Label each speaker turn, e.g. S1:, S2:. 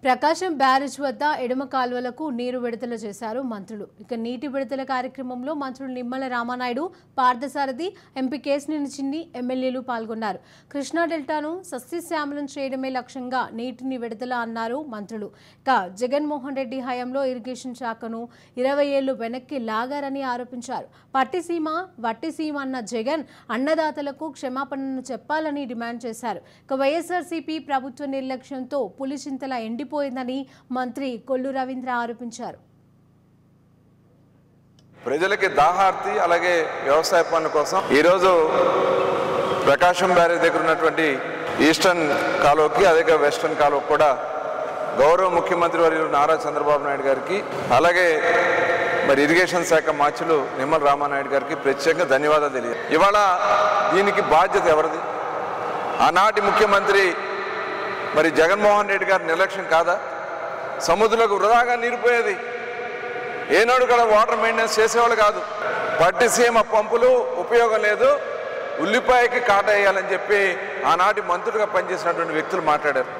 S1: ప్రకాశం barrage వద్ద ఎడమ కాల్వలకు నీరు విడుదల చేశారు మంత్రులు. ఇక నీటి విడుదల కార్యక్రమంలో మంత్రులు నిమ్మల రామానాయుడు, పార్థసారథి, ఎంపీ కేశినేని చిన్ని, ఎమ్మెల్యేలు పాల్గొన్నారు. కృష్ణా డెల్టాను సస్యశ్యామలం చేయడమే లక్ష్యంగా నీటిని విడుదల అన్నారు మంత్రులు. ఇక జగన్మోహన్ రెడ్డి హయాంలో ఇరిగేషన్ శాఖను 20 ఏళ్లు వెనక్కి లాగారని ఆరోపించారు. పట్టిసీమ వట్టిసీమ అన్న జగన్ అన్నదాతలకు క్షమాపణను చెప్పాలని డిమాండ్ చేశారు. ఇక వైఎస్ఆర్సీపీ ప్రభుత్వ నిర్లక్ష్యంతో పులిచింతల ఎండిపోయిందని మంత్రి కొల్లు రవీంద్ర ఆరోపించారు.
S2: ప్రజలకి దాహార్తి అలాగే వ్యవసాయ పనుల కోసం ఈరోజు ప్రకాశం బ్యారేజ్ దగ్గర ఉన్నటువంటి ఈస్టర్న్ కాలువకి అదే వెస్టర్న్ కాలువకి కూడా గౌరవ ముఖ్యమంత్రి వర్యులు నారా చంద్రబాబు నాయుడు గారికి అలాగే మరి ఇరిగేషన్ శాఖ మంత్రులు నిమ్మల రామానాయుడు గారికి ప్రత్యేకంగా ధన్యవాదాలు తెలియదు. ఇవాళ దీనికి బాధ్యత ఎవరిది? ఆనాటి ముఖ్యమంత్రి మరి జగన్మోహన్ రెడ్డి గారి నిర్లక్ష్యం కాదా? సముద్రంలోకి వృధాగా నీరిపోయేది. ఏనాడు కూడా వాటర్ మెయింటెనెన్స్ చేసేవాళ్ళు కాదు. పట్టిసీమ పంపులు ఉపయోగం లేదు, ఉల్లిపాయకి కాట వేయాలని చెప్పి ఆనాటి మంత్రులుగా పనిచేసినటువంటి వ్యక్తులు మాట్లాడారు.